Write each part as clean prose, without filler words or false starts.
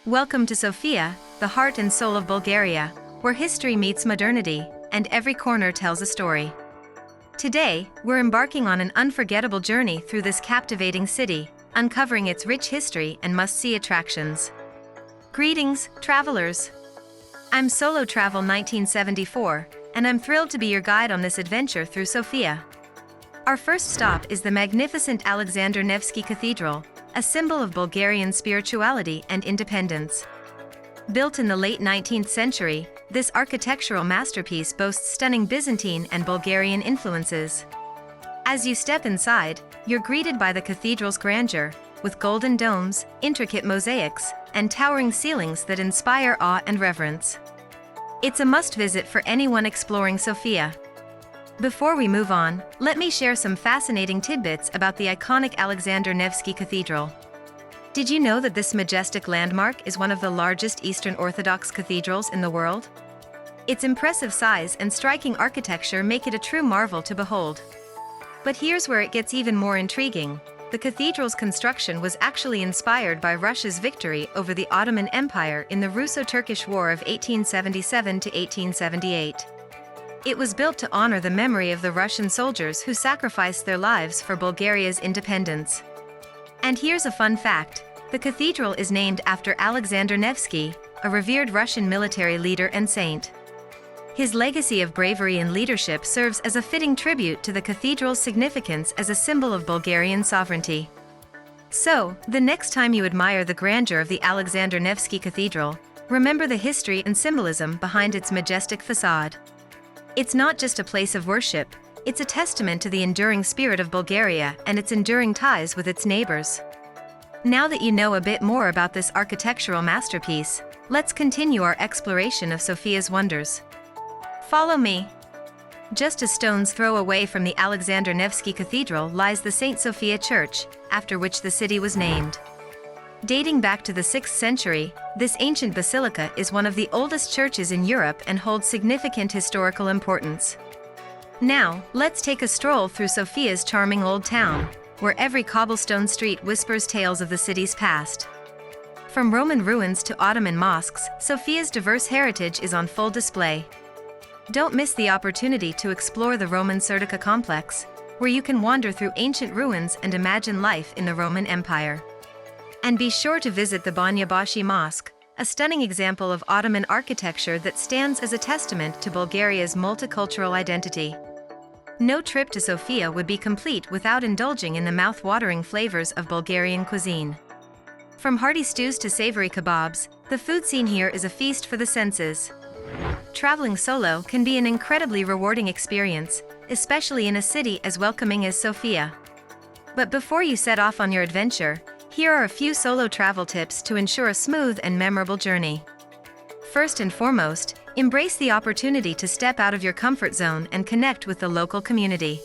Welcome to Sofia, the heart and soul of Bulgaria, where history meets modernity, and every corner tells a story. Today, we're embarking on an unforgettable journey through this captivating city, uncovering its rich history and must-see attractions. Greetings, travelers! I'm Solo Travel 1974, and I'm thrilled to be your guide on this adventure through Sofia. Our first stop is the magnificent Alexander Nevsky Cathedral, a symbol of Bulgarian spirituality and independence. Built in the late 19th century, this architectural masterpiece boasts stunning Byzantine and Bulgarian influences. As you step inside, you're greeted by the cathedral's grandeur, with golden domes, intricate mosaics, and towering ceilings that inspire awe and reverence. It's a must-visit for anyone exploring Sofia. Before we move on, let me share some fascinating tidbits about the iconic Alexander Nevsky Cathedral. Did you know that this majestic landmark is one of the largest Eastern Orthodox cathedrals in the world? Its impressive size and striking architecture make it a true marvel to behold. But here's where it gets even more intriguing. The cathedral's construction was actually inspired by Russia's victory over the Ottoman Empire in the Russo-Turkish War of 1877 to 1878. It was built to honor the memory of the Russian soldiers who sacrificed their lives for Bulgaria's independence. And here's a fun fact: the cathedral is named after Alexander Nevsky, a revered Russian military leader and saint. His legacy of bravery and leadership serves as a fitting tribute to the cathedral's significance as a symbol of Bulgarian sovereignty. So, the next time you admire the grandeur of the Alexander Nevsky Cathedral, remember the history and symbolism behind its majestic facade. It's not just a place of worship, it's a testament to the enduring spirit of Bulgaria and its enduring ties with its neighbors. Now that you know a bit more about this architectural masterpiece, let's continue our exploration of Sofia's wonders. Follow me. Just a stone's throw away from the Alexander Nevsky Cathedral lies the St. Sofia Church, after which the city was named. Dating back to the 6th century, this ancient basilica is one of the oldest churches in Europe and holds significant historical importance. Now, let's take a stroll through Sofia's charming old town, where every cobblestone street whispers tales of the city's past. From Roman ruins to Ottoman mosques, Sofia's diverse heritage is on full display. Don't miss the opportunity to explore the Roman Serdica complex, where you can wander through ancient ruins and imagine life in the Roman Empire. And be sure to visit the Banyabashi Mosque, a stunning example of Ottoman architecture that stands as a testament to Bulgaria's multicultural identity. No trip to Sofia would be complete without indulging in the mouth-watering flavors of Bulgarian cuisine. From hearty stews to savory kebabs, the food scene here is a feast for the senses. Traveling solo can be an incredibly rewarding experience, especially in a city as welcoming as Sofia. But before you set off on your adventure, here are a few solo travel tips to ensure a smooth and memorable journey. First and foremost, embrace the opportunity to step out of your comfort zone and connect with the local community.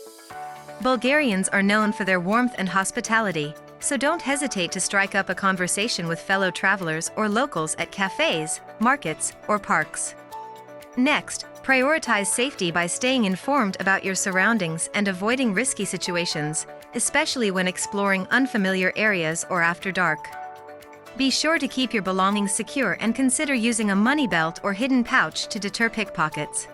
Bulgarians are known for their warmth and hospitality, so don't hesitate to strike up a conversation with fellow travelers or locals at cafes, markets, or parks. Next, prioritize safety by staying informed about your surroundings and avoiding risky situations, especially when exploring unfamiliar areas or after dark. Be sure to keep your belongings secure and consider using a money belt or hidden pouch to deter pickpockets.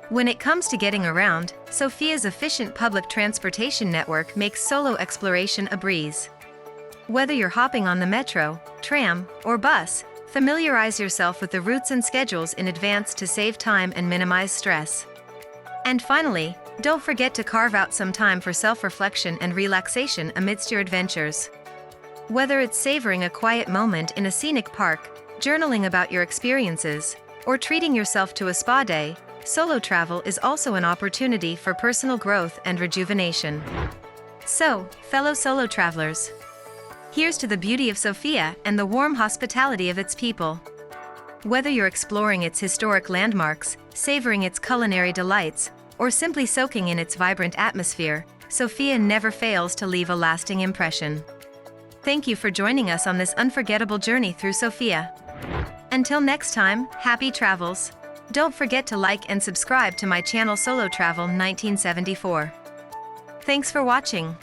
When it comes to getting around, Sofia's efficient public transportation network makes solo exploration a breeze. Whether you're hopping on the metro, tram, or bus, familiarize yourself with the routes and schedules in advance to save time and minimize stress. And finally, don't forget to carve out some time for self-reflection and relaxation amidst your adventures. Whether it's savoring a quiet moment in a scenic park, journaling about your experiences, or treating yourself to a spa day, solo travel is also an opportunity for personal growth and rejuvenation. So, fellow solo travelers, here's to the beauty of Sofia and the warm hospitality of its people. Whether you're exploring its historic landmarks, savoring its culinary delights, or simply soaking in its vibrant atmosphere, Sofia never fails to leave a lasting impression. Thank you for joining us on this unforgettable journey through Sofia. Until next time, happy travels. Don't forget to like and subscribe to my channel Solo Travel 1974. Thanks for watching.